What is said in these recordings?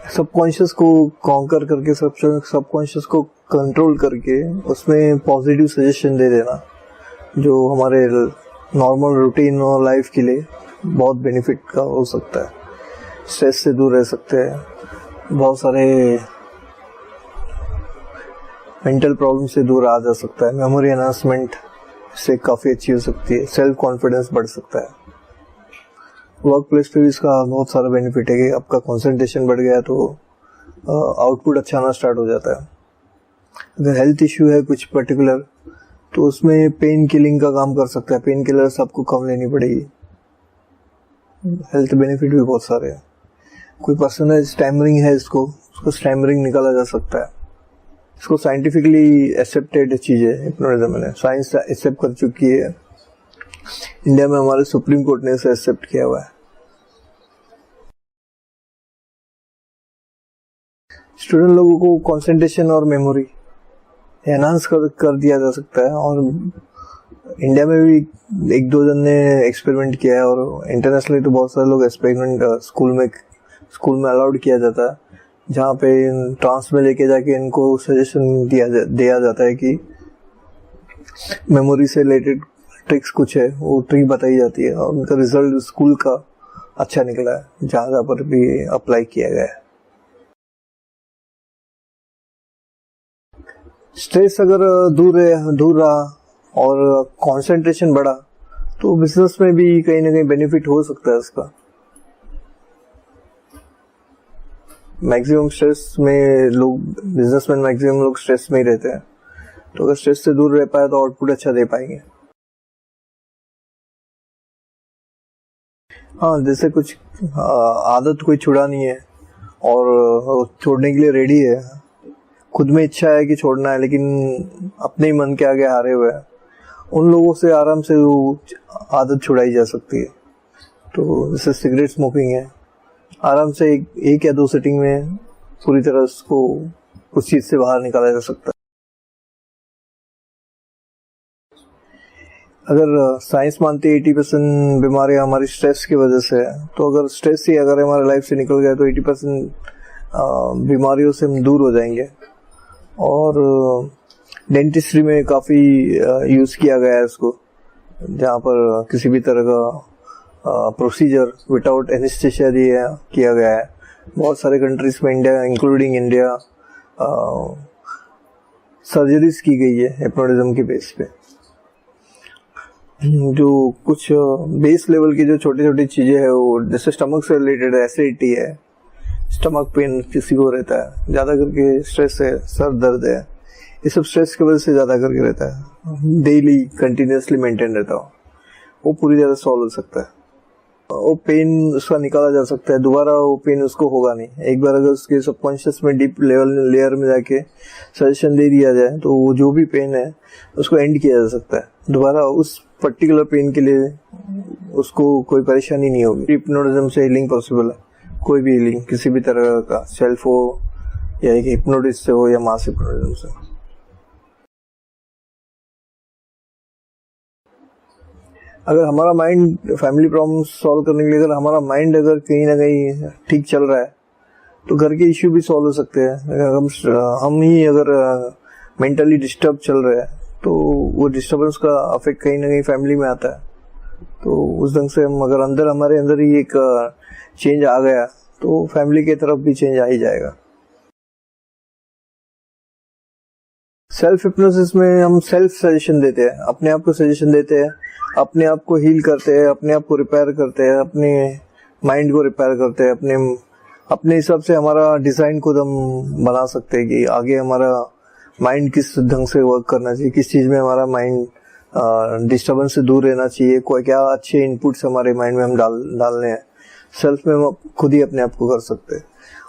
Subconscious को conquer करके, subconscious को कंट्रोल करके उसमें पॉजिटिव सजेशन दे देना, जो हमारे नॉर्मल रूटीन और लाइफ के लिए बहुत बेनिफिट का हो सकता है। स्ट्रेस से दूर रह सकते हैं, बहुत सारे मेंटल प्रॉब्लम से दूर आ जा सकता है, मेमोरी एनहांसमेंट से काफ़ी अच्छी हो सकती है, सेल्फ कॉन्फिडेंस बढ़ सकता है। वर्क प्लेस पे भी इसका बहुत सारा बेनिफिट है कि आपका कंसंट्रेशन बढ़ गया तो आउटपुट अच्छा आना स्टार्ट हो जाता है। अगर हेल्थ इश्यू है कुछ पर्टिकुलर तो उसमें पेन किलिंग का काम कर सकता है, पेन किलर्स आपको कम लेनी पड़ेगी। हेल्थ बेनिफिट भी बहुत सारे हैं। कोई पर्सन है स्टैमरिंग है, उसको स्टैमरिंग निकाला जा सकता है। इसको साइंटिफिकली एक्सेप्टेड चीज़ है, हिप्नोटिज्म में साइंस एक्सेप्ट कर चुकी है। इंडिया में हमारे सुप्रीम कोर्ट ने इसे एक्सेप्ट किया हुआ है। स्टूडेंट लोगों को कंसंट्रेशन और मेमोरी एनहांस कर दिया जा सकता है, और इंडिया में भी एक दो जन ने एक्सपेरिमेंट किया है, और इंटरनेशनली तो बहुत सारे लोग एक्सपेरिमेंट स्कूल में अलाउड किया जाता है, जहाँ पे ट्रांस में लेके जाके इनको सजेशन दिया जाता है कि मेमोरी से रिलेटेड ट्रिक्स कुछ है, वो ट्रिक बताई जाती है, और उनका रिजल्ट स्कूल का अच्छा निकला है, जहाँ पर भी अप्लाई किया गया है। स्ट्रेस अगर दूर रहा और कंसंट्रेशन बढ़ा तो बिजनेस में भी कहीं ना कहीं बेनिफिट हो सकता है इसका। मैक्सिमम स्ट्रेस में बिजनेसमैन मैक्सिमम लोग स्ट्रेस में ही रहते हैं, तो अगर स्ट्रेस से दूर रह पाए तो आउटपुट अच्छा दे पाएंगे। हाँ, जैसे कुछ आदत कोई छुड़ानी है और छोड़ने के लिए रेडी है, खुद में इच्छा है कि छोड़ना है, लेकिन अपने ही मन के आगे हारे हुए हैं, उन लोगों से आराम से वो आदत छुड़ाई जा सकती है। तो जैसे सिगरेट स्मोकिंग है, आराम से एक या दो सिटिंग में पूरी तरह उसको उस चीज से बाहर निकाला जा सकता है। अगर साइंस मानती है 80% बीमारियां हमारी स्ट्रेस की वजह से है, तो अगर स्ट्रेस ही अगर हमारे लाइफ से निकल गया तो 80% बीमारियों से हम दूर हो जाएंगे। और डेंटिस्ट्री में काफ़ी यूज़ किया गया है इसको, जहाँ पर किसी भी तरह का प्रोसीजर विदाउट एनेस्थेसिया किया गया है। बहुत सारे कंट्रीज में, इंडिया इंक्लूडिंग इंडिया, सर्जरीज की गई है हिप्नोटिज्म के बेस पे। जो कुछ बेस लेवल की जो छोटी छोटी चीज़ें हैं, वो जैसे स्टमक से रिलेटेड एसिडिटी है, स्टमक पेन किसी को रहता है, ज़्यादा करके स्ट्रेस है, सर दर्द है, ये सब स्ट्रेस की वजह से ज़्यादा करके रहता है, डेली कंटिन्यूसली मेंटेन रहता हो, वो पूरी तरह सॉल्व हो सकता है। वो पेन उसका निकाला जा सकता है, दोबारा वो पेन उसको होगा नहीं। एक बार अगर उसके सबकॉन्शियस में डीप लेयर में जाके सजेशन दे दिया जाए तो वो जो भी पेन है उसको एंड किया जा सकता है। दोबारा उस पर्टिकुलर पेन के लिए उसको कोई परेशानी नहीं होगी। हिप्नोटिज्म से हीलिंग पॉसिबल है, कोई भी हीलिंग किसी भी तरह का, सेल्फ हो या एक हिप्नोटिस्ट से हो या मास हिप्नोटिज्म से। अगर हमारा माइंड फैमिली प्रॉब्लम सॉल्व करने के लिए, अगर हमारा माइंड अगर कहीं ना कहीं ठीक चल रहा है तो घर के इश्यू भी सॉल्व हो सकते हैं। अगर हम ही अगर मेंटली डिस्टर्ब चल रहे हैं तो वो डिस्टर्बेंस का अफेक्ट कहीं ना कहीं फैमिली में आता है। तो उस ढंग से हम अगर हमारे अंदर ही एक चेंज आ गया तो फैमिली की तरफ भी चेंज आ ही जाएगा। सेल्फ हिप्नोसिस में हम सेल्फ सजेशन देते हैं, अपने आप को सजेशन देते हैं, अपने आप को हील करते हैं, अपने आप को रिपेयर करते हैं, अपने माइंड को रिपेयर करते हैं। अपने हिसाब से हमारा डिजाइन खुद हम बना सकते हैं कि आगे हमारा माइंड किस ढंग से वर्क करना चाहिए, किस चीज में हमारा माइंड डिस्टर्बेंस से दूर रहना चाहिए, कोई क्या अच्छे इनपुट्स हमारे माइंड में हम डालने हैं। सेल्फ में हम खुद ही अपने आप को कर सकते हैं।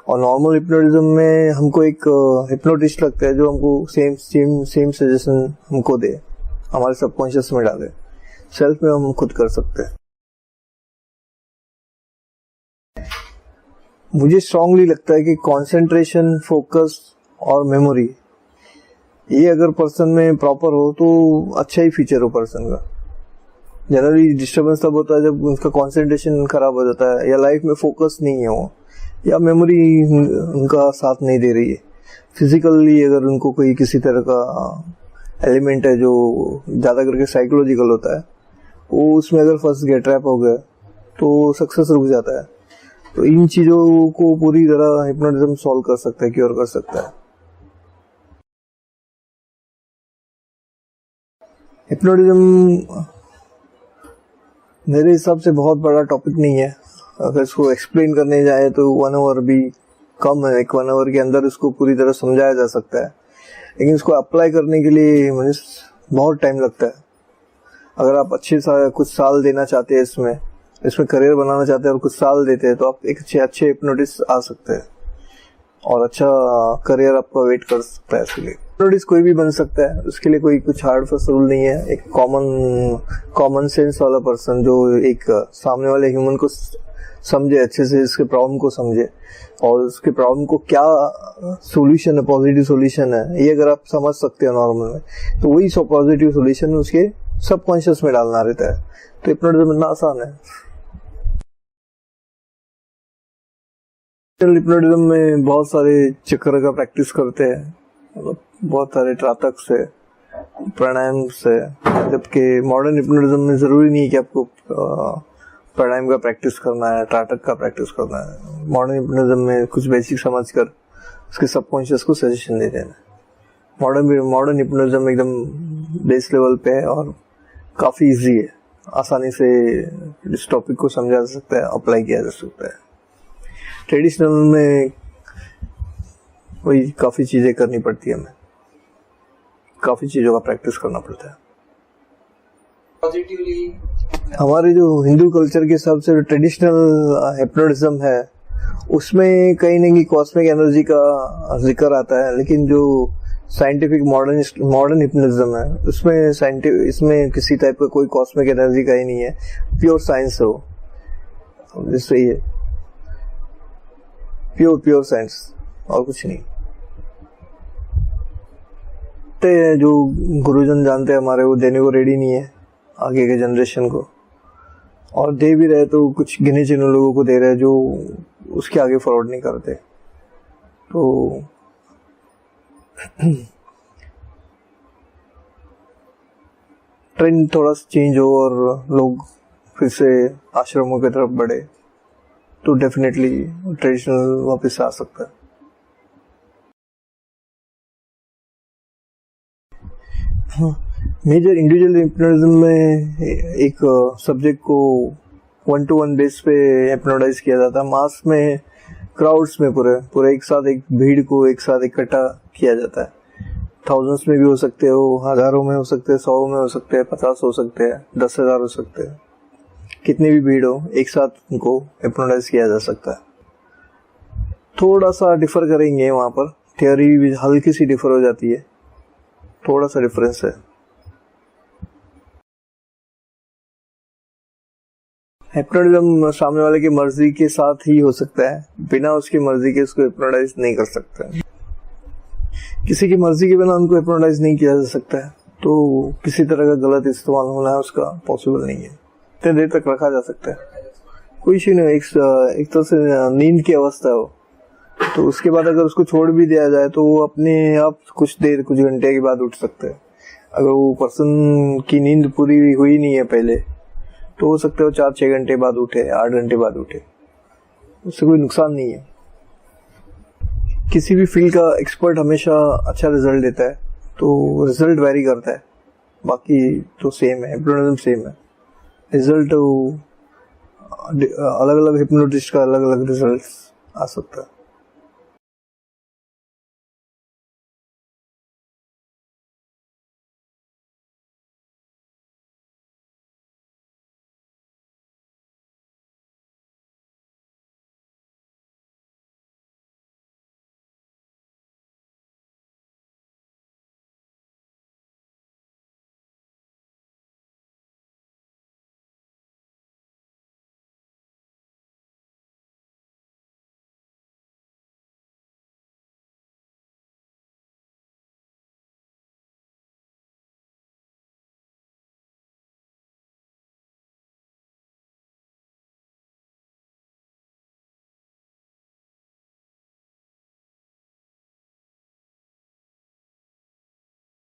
और नॉर्मल हिप्नोटिज्म में हमको एक हिप्नोटिस्ट लगता है जो हमको सेम सजेशन हमको दे, हमारे सबकॉन्शियस में डाले। सेल्फ में हम खुद कर सकते हैं। मुझे स्ट्रांगली लगता है कि कंसंट्रेशन, फोकस और मेमोरी, ये अगर पर्सन में प्रॉपर हो तो अच्छा ही फीचर हो पर्सन का। जनरली डिस्टर्बेंस तब होता है जब उसका कंसंट्रेशन खराब हो जाता है या लाइफ में फोकस नहीं है वो, या मेमोरी उनका साथ नहीं दे रही है, फिजिकली अगर उनको कोई किसी तरह का एलिमेंट है जो ज़्यादा करके साइकोलॉजिकल होता है, वो उसमें अगर फंस गया, ट्रैप हो गया, तो सक्सेस रुक जाता है। तो इन चीज़ों को पूरी तरह हिप्नोटिज्म सॉल्व कर सकता है, क्योर कर सकता है। हिप्नोटिज्म मेरे हिसाब से बहुत बड़ा टॉपिक नहीं है। अगर इसको एक्सप्लेन करने जाए तो 1 आवर भी कम है। 1 आवर के अंदर इसको पूरी तरह समझाया जा सकता है, लेकिन इसको अप्लाई करने के लिए बहुत टाइम लगता है। अगर आप कुछ साल देना चाहते हैं, इसमें करियर बनाना चाहते हैं और कुछ साल देते हैं, तो आप एक अच्छे हिप्नोटिस्ट आ सकते हैं और अच्छा करियर आपका वेट कर सकता है। इसलिए हिप्नोटिस्ट कोई भी बन सकता है, उसके लिए कोई कुछ हार्ड फर्स्ट रूल नहीं है। एक कॉमन सेंस वाला पर्सन जो एक सामने वाले ह्यूमन को समझे, अच्छे से इसके प्रॉब्लम को समझे और उसके प्रॉब्लम को क्या सॉल्यूशन है, पॉजिटिव सॉल्यूशन है, ये अगर आप समझ सकते हो नॉर्मल में, तो वही पॉजिटिव सॉल्यूशन उसके सबकॉन्शियस में डालना रहता है। तो हिप्नोटिज्म बनना आसान है। हिप्नोटिज्म में बहुत सारे चक्र का प्रैक्टिस करते हैं, मतलब बहुत सारे त्राटक से, प्राणायाम से, जबकि मॉडर्न हिप्नोटिज्म में जरूरी नहीं है कि आपको प्राणायाम का प्रैक्टिस करना है, त्राटक का प्रैक्टिस करना है। मॉडर्न हिप्नोटिज्म में कुछ बेसिक समझकर उसके सबकॉन्शियस को सजेशन दे देना। मॉडर्न हिप्नोटिज्म एकदम बेस लेवल पे है और काफ़ी इजी है, आसानी से इस टॉपिक को समझा जा सकता है, अप्लाई किया जा सकता है। ट्रेडिशनल में वही काफ़ी चीज़ें करनी पड़ती है, हमें काफ़ी चीज़ों का प्रैक्टिस करना पड़ता है। पॉजिटिवली हमारे जो हिंदू कल्चर के हिसाब से ट्रेडिशनल हिप्नोटिज्म है, उसमें कहीं ना कहीं कॉस्मिक एनर्जी का जिक्र आता है, लेकिन जो साइंटिफिक मॉडर्न हिप्नोटिज्म है, इसमें किसी टाइप का कोई कॉस्मिक एनर्जी का ही नहीं है, प्योर साइंस है वो, जिससे ये प्योर साइंस और कुछ नहीं। जो गुरुजन जानते हैं हमारे, वो देने को रेडी नहीं है आगे के जनरेशन को, और दे भी रहे तो कुछ गिने चुने लोगों को दे रहे हैं जो उसके आगे फॉरवर्ड नहीं करते। तो ट्रेंड थोड़ा सा चेंज हो और लोग फिर से आश्रमों की तरफ बढ़े, तो डेफिनेटली ट्रेडिशनल वापस आ सकता है। मेजर इंडिविजुअल हिप्नोटिज्म में एक सब्जेक्ट को 1-to-1 बेस पे हिप्नोटाइज किया जाता है। मास में, क्राउड्स में पूरे एक साथ एक भीड़ को एक साथ इकट्ठा किया जाता है। थाउजेंड्स में भी हो सकते हो, हजारों में हो सकते हैं, 100 में हो सकते हैं, 50 हो सकते हैं, 10,000 हो सकते हैं। कितनी भी भीड़ हो, एक साथ उनको हिप्नोटाइज किया जा सकता है। थोड़ा सा डिफर करेंगे वहाँ पर, थियोरी भी हल्की सी डिफर हो जाती है, थोड़ा सा डिफरेंस है। हिप्नोटिज्म सामने वाले की मर्जी के साथ ही हो सकता है, बिना उसकी मर्जी के उसको हिप्नोटाइज नहीं कर सकता है। किसी की मर्जी के बिना उनको हिप्नोटाइज नहीं किया जा सकता है, तो किसी तरह का गलत इस्तेमाल होना है उसका पॉसिबल नहीं है। इतने देर तक रखा जा सकता है, कोई इश्यू नहीं। एक तरह से नींद की अवस्था हो, तो उसके बाद अगर उसको छोड़ भी दिया जाए तो वो अपने आप कुछ घंटे के बाद उठ सकते हैं। अगर वो पर्सन की नींद पूरी हुई नहीं है पहले, तो हो सकता है वो 4-6 घंटे बाद उठे, 8 घंटे बाद उठे, उससे कोई नुकसान नहीं है। किसी भी फील्ड का एक्सपर्ट हमेशा अच्छा रिजल्ट देता है, तो रिजल्ट वेरी करता है, बाकी तो सेम है, हिप्नोटिज्म सेम है। रिजल्ट अलग अलग हिप्नोटिस्ट का अलग अलग रिजल्ट आ सकता है।